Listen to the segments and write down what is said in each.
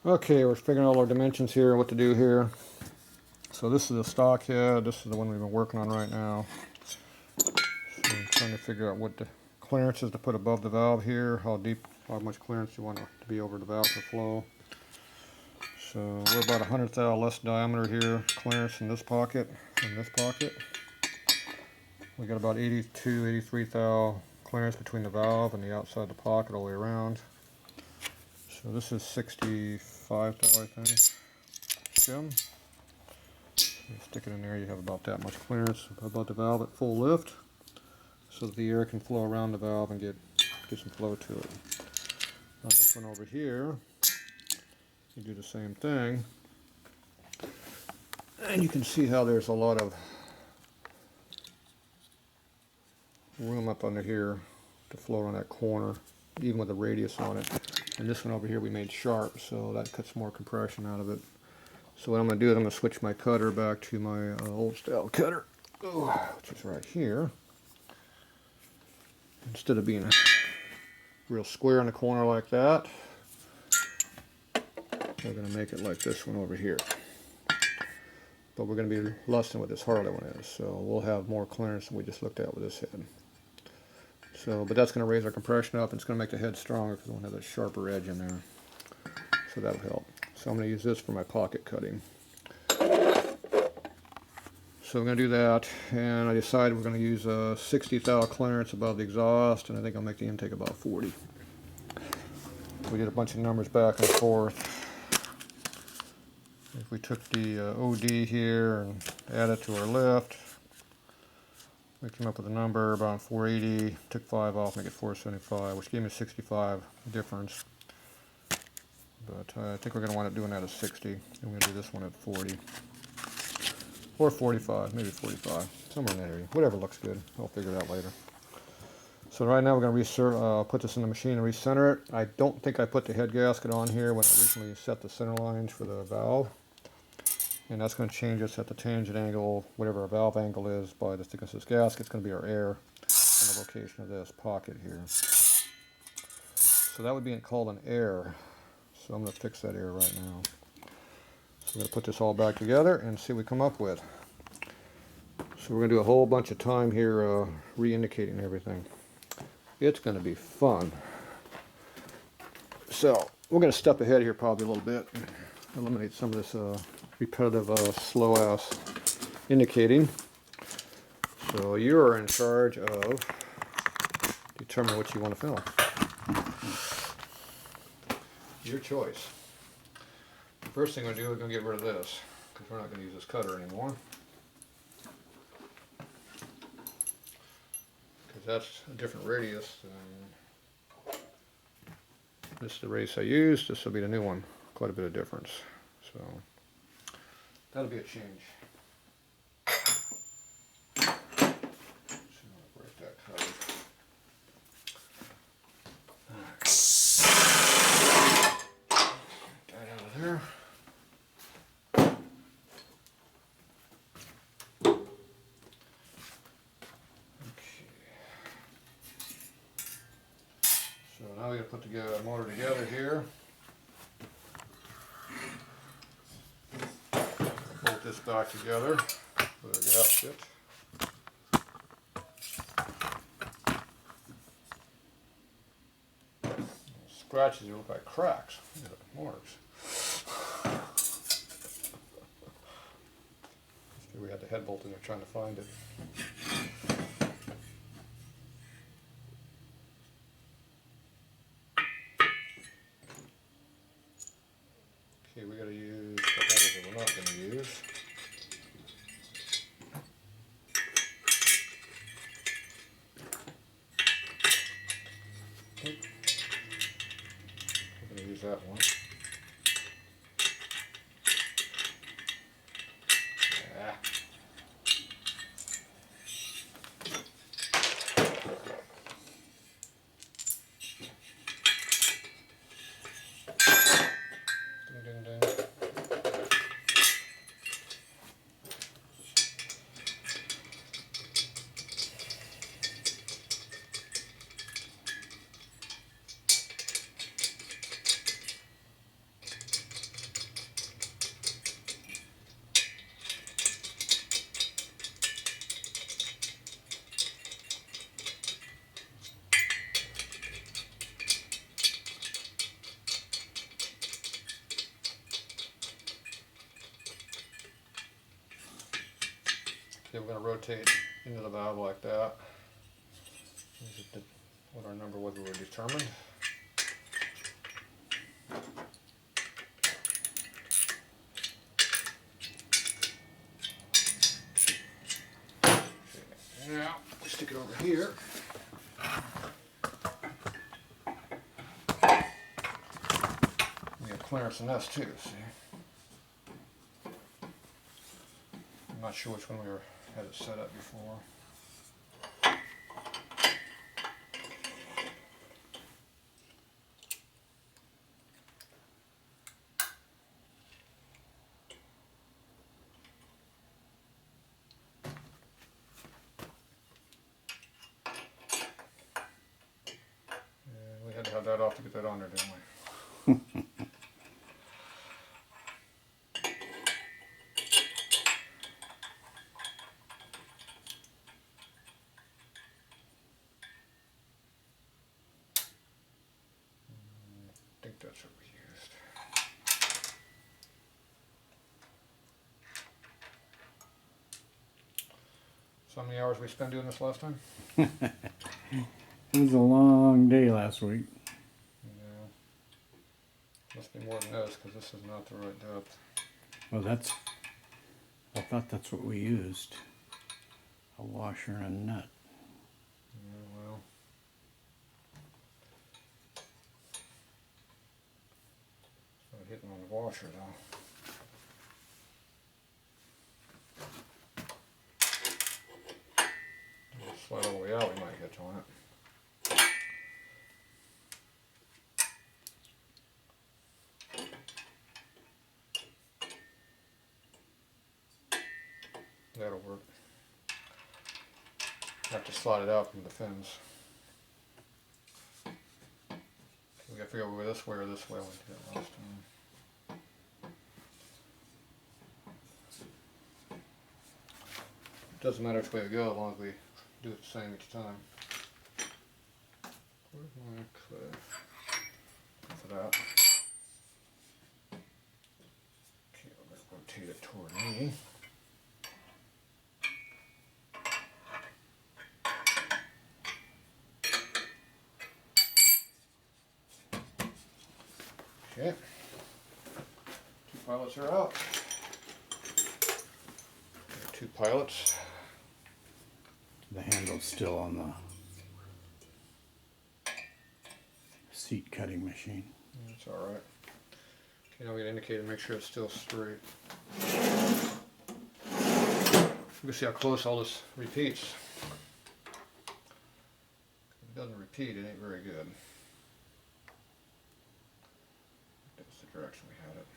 Okay, we're figuring out all our dimensions here, what to do here. So this is the stock head. This is the one we've been working on right now. So I'm trying to figure out what the clearance is to put above the valve here, how deep, how much clearance you want to be over the valve for flow. So we're about 100 thou less diameter here, clearance in this pocket, in this pocket. We got about 82, 83 thou clearance between the valve and the outside of the pocket all the way around. So this is 65 thou, I think. Shim. You stick it in there, you have about that much clearance above the valve at full lift, so that the air can flow around the valve and get some flow to it. Now this one over here, you do the same thing, and you can see how there's a lot of room up under here to flow around that corner, even with a radius on it. And this one over here we made sharp, so that cuts more compression out of it. So what I'm going to do is I'm going to switch my cutter back to my old style cutter, which is right here. Instead of being real square in the corner like that, we're going to make it like this one over here. But we're going to be less than what this Harley one is, so we'll have more clearance than we just looked at with this head. So, but that's going to raise our compression up, and it's going to make the head stronger because we'll have a sharper edge in there. So that'll help. So I'm going to use this for my pocket cutting. So I'm going to do that, and I decided we're going to use a 60 thou clearance above the exhaust, and I think I'll make the intake about 40. We did a bunch of numbers back and forth. If we took the OD here and add it to our lift, we came up with a number about 480, took 5 off, make it 475, which gave me 65 difference. But I think we're going to wind up doing that at 60, and we're going to do this one at 40. Or 45, maybe 45, somewhere in that area. Whatever looks good. I'll figure it out later. So right now we're going to put this in the machine and recenter it. I don't think I put the head gasket on here when I originally set the center lines for the valve. And that's going to change us at the tangent angle, whatever our valve angle is, by the thickness of this gasket. It's going to be our air on the location of this pocket here. So that would be called an air. So I'm going to fix that air right now. So we're going to put this all back together and see what we come up with. So we're going to do a whole bunch of time here re-indicating everything. It's going to be fun. So we're going to step ahead here probably a little bit, eliminate some of this repetitive slow-ass indicating. So you're in charge of determining what you want to film. Your choice. First thing we're going to do, we're going to get rid of this, because we're not going to use this cutter anymore. Because that's a different radius than this is the radius I used. This will be the new one. Quite a bit of difference. So that'll be a change. So I'm going to break that cutter. Get that out of there. So now we got to put the motor together here. Bolt this back together with our gasket. Scratches, they look like cracks. Look at the marks. We had the head bolt in there trying to find it. Okay, we got to use the holes that we're not going to use. We're going to use that one. Yeah. Ding, ding, ding. Okay, we're going to rotate into the valve like that. This is what our number was we were determined. Now we stick it over here. We have clearance in this too, see? I'm not sure which one we had it set up before. We had to have that off to get that on there, didn't we? I think that's what we used. So how many hours we spent doing this last time? It was a long day last week. Yeah. Must be more than this because this is not the right depth. Well, I thought that's what we used. A washer and a nut. Yeah, well. It's not hitting on the washer though. Slide all the way out, we might hit on it. That'll work. Have to slide it out from the fins. We gotta figure out whether this way or this way. We did it last time. Doesn't matter which way we go as long as we do it the same each time. Where's my clay? For that. Okay, I'm gonna rotate it toward me. Okay. 2 pilots are out. 2 pilots. The handle's still on the seat cutting machine. That's alright. Okay, now we gotta indicate and make sure it's still straight. You can see how close all this repeats. If it doesn't repeat, it ain't very good. That's the direction we had it.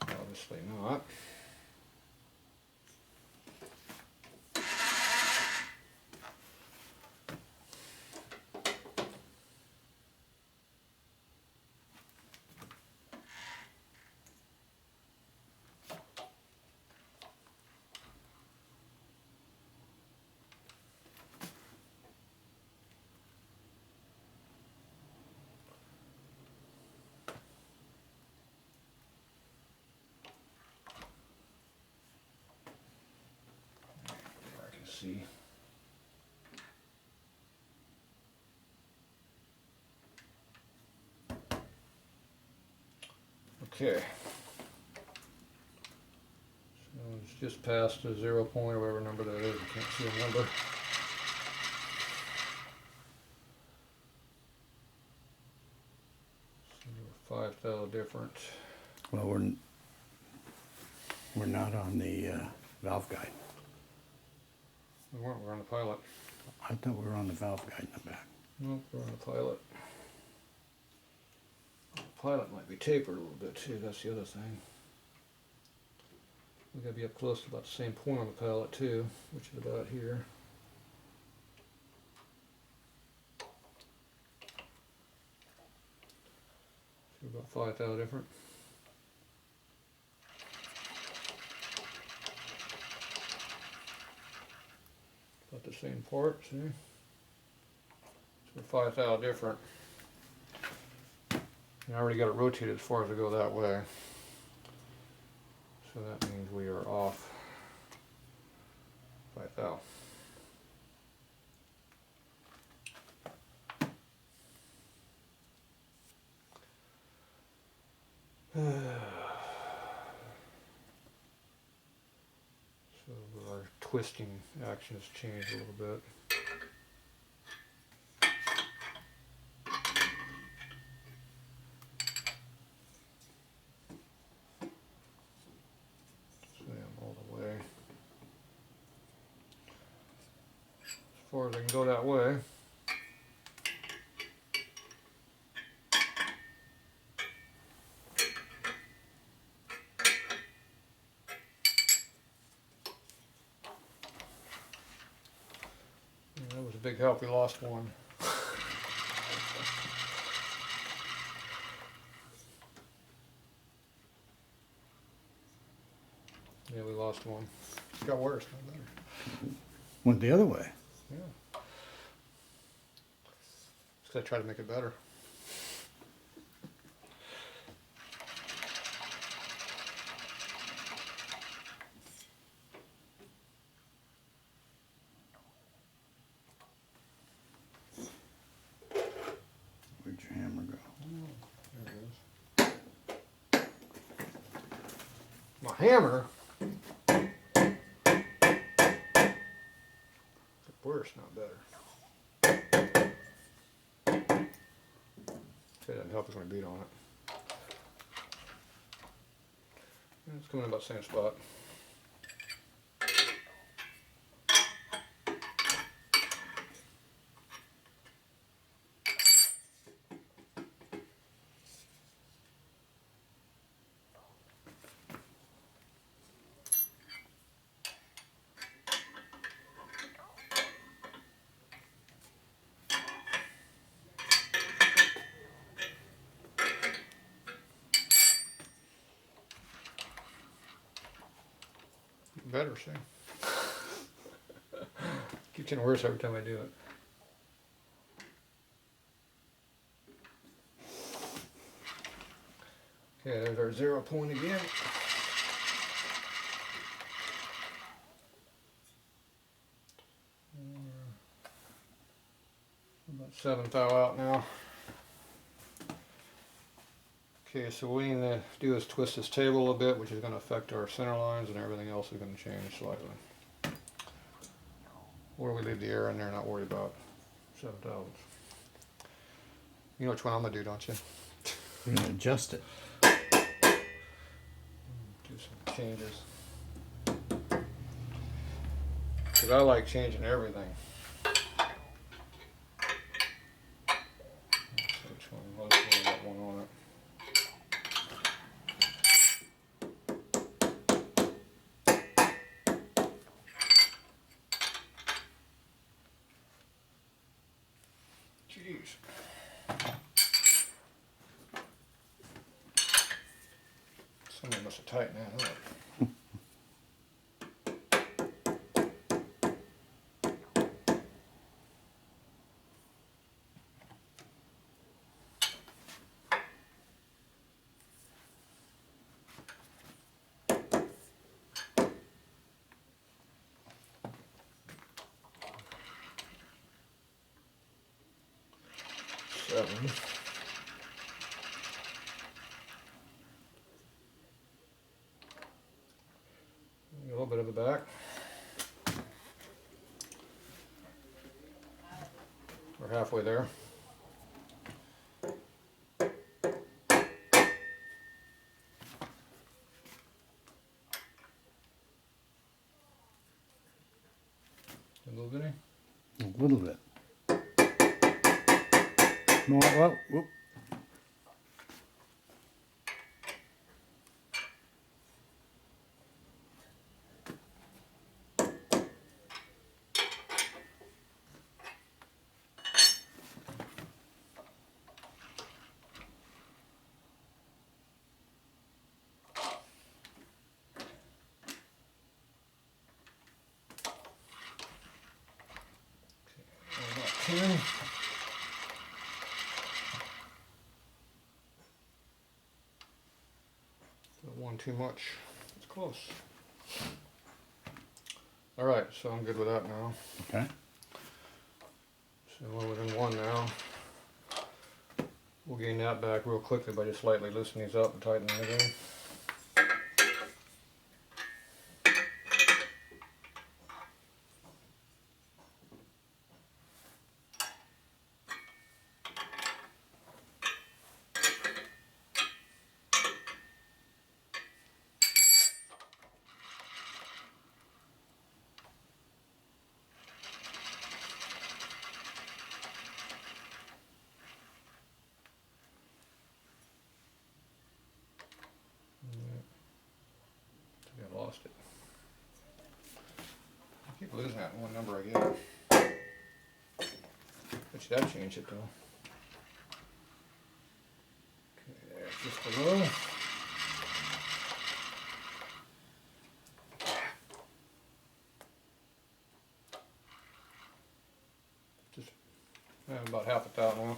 Obviously not. See. Okay. So it's just past the 0 point or whatever number that is. I can't see a number. So 5 thou different. Well, we're not on the valve guide. We weren't. We're on the pilot. I thought we were on the valve guide in the back. Nope, we're on the pilot. The pilot might be tapered a little bit too. That's the other thing. We gotta be up close to about the same point on the pallet too, which is about here. So about 5 thou different. Got the same part, see? So 5 thou different. And I already got it rotated as far as I go that way. So that means we are off 5 thou. So our twisting action has changed a little bit. All the way. As far as I can go that way. That was a big help. We lost one. Yeah, we lost one. It got worse, not better. Went the other way. Yeah. Just gotta try to make it better. Where'd your hammer go? There it is. My hammer? Worse, not better. Say that help is going to beat on it. It's coming in about the same spot. Better, see. Keeps getting worse every time I do it. Okay, there's our 0 point again. About 7 thou out now. Okay, so what we need to do is twist this table a little bit, which is going to affect our center lines, and everything else is going to change slightly. Or we leave the air in there and not worry about 7 thousandths. You know which one I'm going to do, don't you? You're going to adjust it. Do some changes. Because I like changing everything. Let's see which one. Let's see that one on it. Jeez. Somebody must have tightened that up. Seven. A little bit of the back. We're halfway there. A little bitty. A little bit. More, well, whoop. One too much. It's close. All right, so I'm good with that now. Okay. So we're within one now. We'll gain that back real quickly by just lightly loosening these up and tightening it again. I lost it. I keep losing that one number I get. Bet you that changed it though. Okay, there's just below. Just about half a thou now.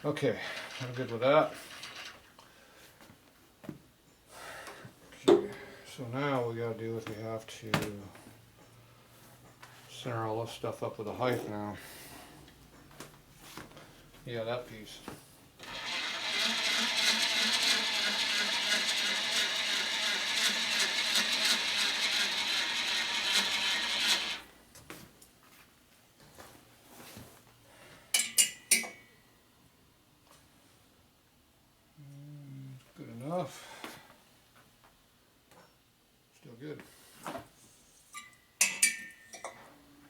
Okay, I'm good with that. Okay, so now we gotta do is we have to center all this stuff up with a height now. Yeah, that piece. Good enough. Still good.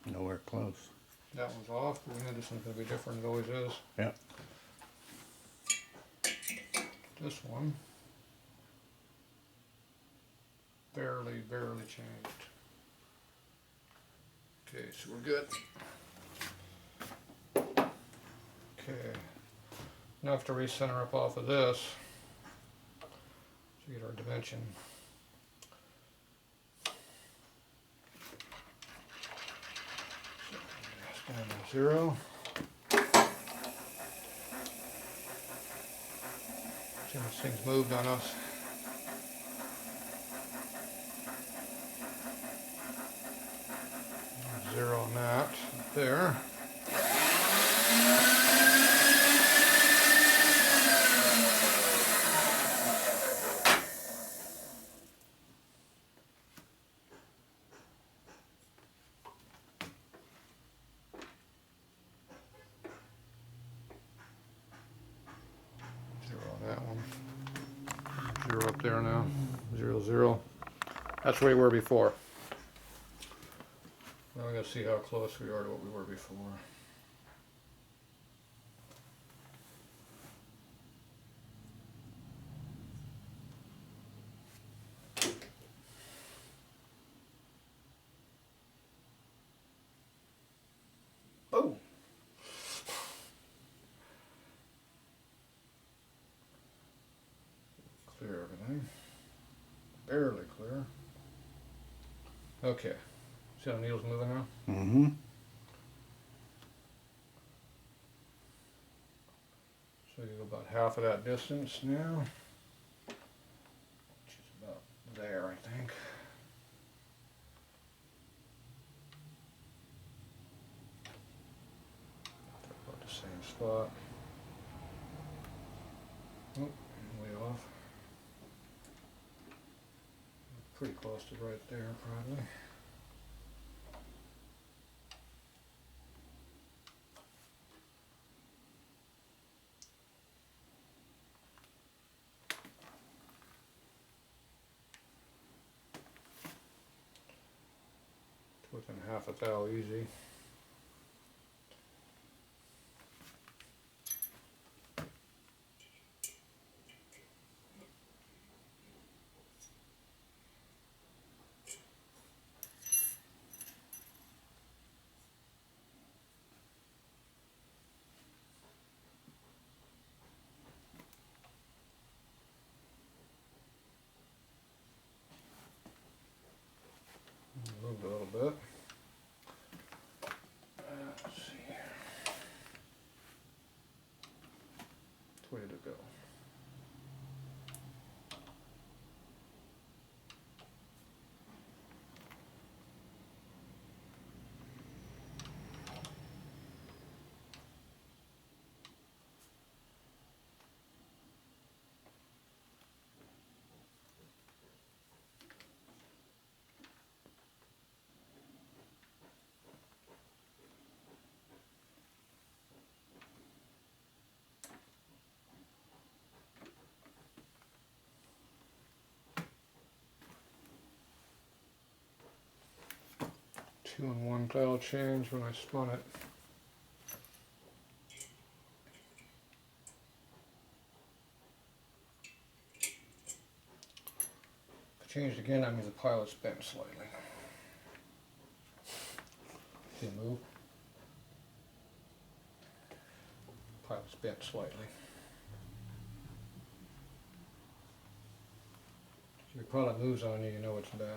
Nowhere close. That one's off, but we know this one's going to be different, it always is. Yep. This one, barely changed. Okay, so we're good. Okay, now I have to recenter up off of this to get our dimension. So, down to 0. See how much things moved on us. Zero on that up there. Zero on that one. Zero up there now. 0, 0. That's where we were before. Now we gotta see how close we are to what we were before. Oh! Clear everything. Barely clear. Okay. See how the needle's moving now? Mm-hmm. So you go about half of that distance now. Which is about there, I think. About the same spot. Oh, way off. Pretty close to right there, probably. Within half a thou easy. Moved a little bit. Let's see here. Which way did it go? 2-in-1 dial change when I spun it. If I changed again, that means the pilot's bent slightly. See it move? Pilot's bent slightly. If your pilot moves on you, you know it's bent.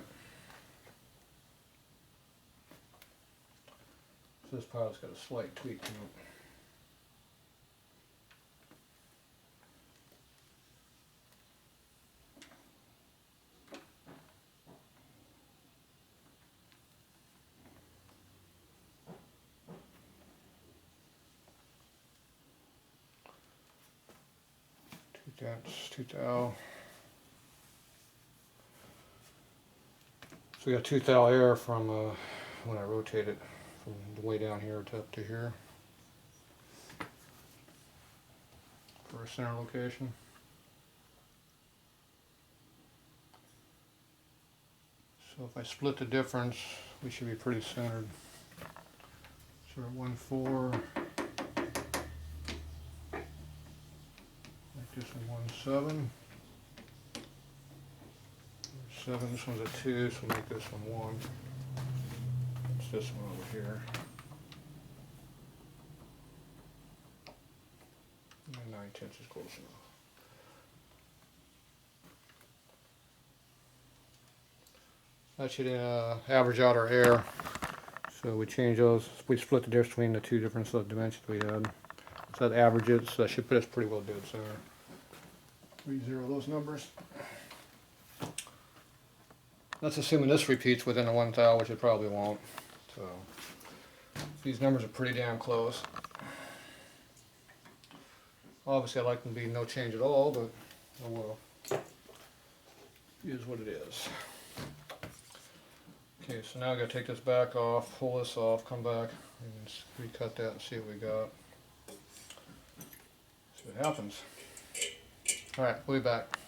So this pilot's got a slight tweak to it. Two dents, two thou. So we got 2 thou air from when I rotate it from the way down here to up to here for a center location. So if I split the difference, we should be pretty centered. So we're at 1.4, make this one 1.7. 7, this one's a 2, so we'll make this one 1. It's this one over here. And 9/10 is close enough. That should average out our air. So we change those, we split the difference between the two different dimensions we had. So that averages, so that should put us pretty well dead center. Re-zero those numbers. That's assuming this repeats within the 1 thou, which it probably won't. So these numbers are pretty damn close. Obviously I'd like them to be no change at all, but oh well. It is what it is. Okay, so now I gotta take this back off, pull this off, come back and recut that and see what we got. See what happens. Alright, we'll be back.